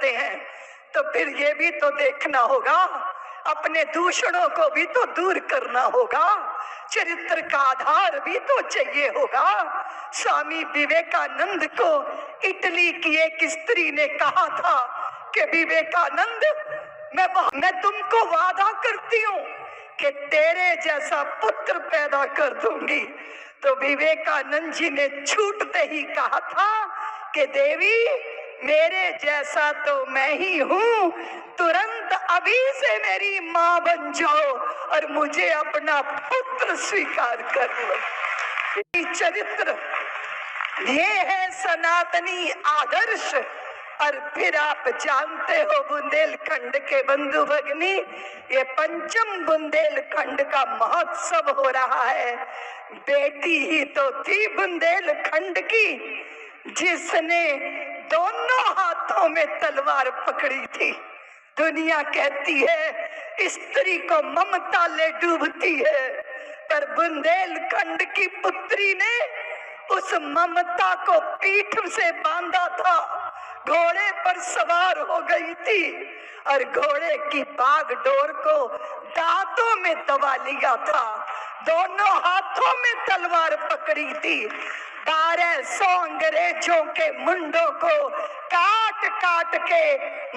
करते हैं, तो फिर ये भी तो देखना होगा, अपने दूषणों को भी तो दूर करना होगा, चरित्र का आधार भी तो चाहिए होगा। स्वामी विवेकानंद को इटली की एक स्त्री ने कहा था कि विवेकानंद, मैं तुमको वादा करती हूँ कि तेरे जैसा पुत्र पैदा कर दूंगी। तो विवेकानंद जी ने छूटते ही कहा था कि देवी, मेरे जैसा तो मैं ही हूँ, तुरंत अभी से मेरी माँ बन जाओ और मुझे अपना पुत्र स्वीकार कर लो। चरित्र ये है सनातनी आदर्श। और फिर आप जानते हो बुंदेलखंड के बंधु भगिनी, ये 5म बुंदेलखंड का महोत्सव हो रहा है। बेटी ही तो थी बुंदेलखंड की जिसने दोनों हाथों में तलवार पकड़ी थी। दुनिया कहती है स्त्री को ममता ले डूबती है, पर बुंदेलखंड की पुत्री ने उस ममता को पीठ से बांधा था, घोड़े पर सवार हो गई थी और घोड़े की बागडोर को दांतों में दबा लिया था, दोनों हाथों में तलवार पकड़ी थी। 1200 अंग्रेजों के मुंडों को काट काट के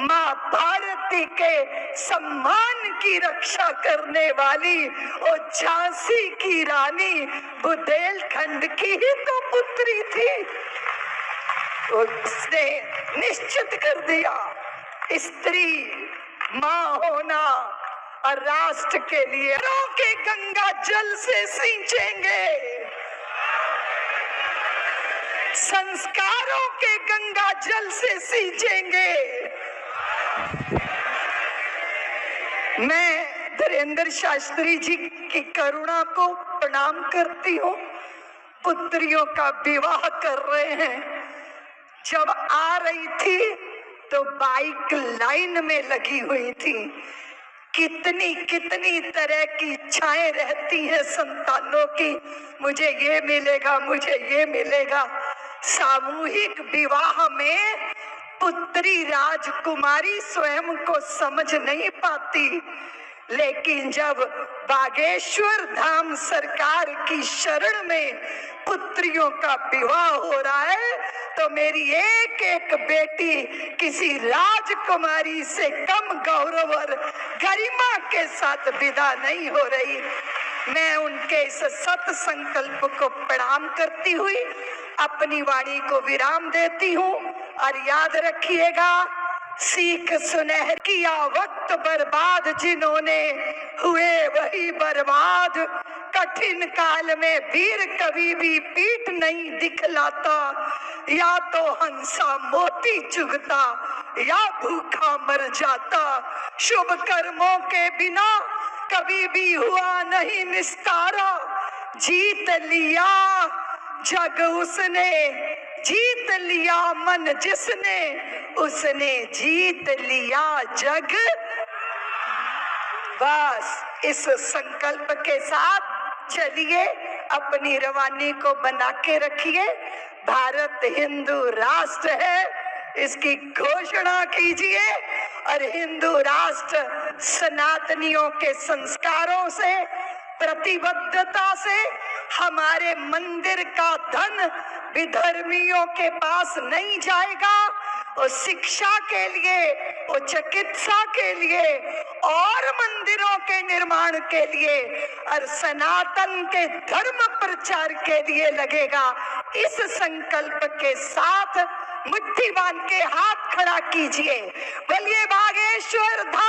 माँ भारती के सम्मान की रक्षा करने वाली वो झांसी की रानी बुंदेलखंड की ही तो पुत्री थी। उसने निश्चित कर दिया, स्त्री माँ होना और राष्ट्र के लिए के गंगा जल से सींचेंगे, संस्कारों के गंगा जल से सींचेंगे। मैं धीरेन्द्र शास्त्री जी की करुणा को प्रणाम करती हूँ। पुत्रियों का विवाह कर रहे हैं। जब आ रही थी तो बाइक लाइन में लगी हुई थी। कितनी कितनी तरह की इच्छाएं रहती हैं संतानों की, मुझे ये मिलेगा, मुझे ये मिलेगा। सामूहिक विवाह में पुत्री राजकुमारी स्वयं को समझ नहीं पाती, लेकिन जब बागेश्वर धाम सरकार की शरण में पुत्रियों का विवाह हो रहा है तो मेरी एक एक बेटी किसी राजकुमारी से कम गौरव और गरिमा के साथ विदा नहीं हो रही। मैं उनके इस सत संकल्प को प्रणाम करती हुई अपनी वाणी को विराम देती हूँ। और याद रखिएगा, सीख सुनहर किया वक्त बर्बाद जिन्होंने, हुए वही बर्बाद। कठिन काल में वीर कभी भी पीठ नहीं दिखलाता, या तो हंसा मोती चुगता या भूखा मर जाता। शुभ कर्मों के बिना कभी भी हुआ नहीं निस्तारा, जीत लिया जग उसने, जीत लिया मन जिसने, उसने जीत लिया जग। बस इस संकल्प के साथ चलिए, अपनी रवानी को बना के रखिए। भारत हिंदू राष्ट्र है, इसकी घोषणा कीजिए और हिंदू राष्ट्र सनातनियों के संस्कारों से, प्रतिबद्धता से, हमारे मंदिर का धन विधर्मियों के पास नहीं जाएगा। वो शिक्षा के लिए, वो चिकित्सा के लिए और मंदिरों के निर्माण के लिए और सनातन के धर्म प्रचार के लिए लगेगा। इस संकल्प के साथ मुट्ठी बांध के हाथ खड़ा कीजिए। बोलिए बागेश्वर धाम।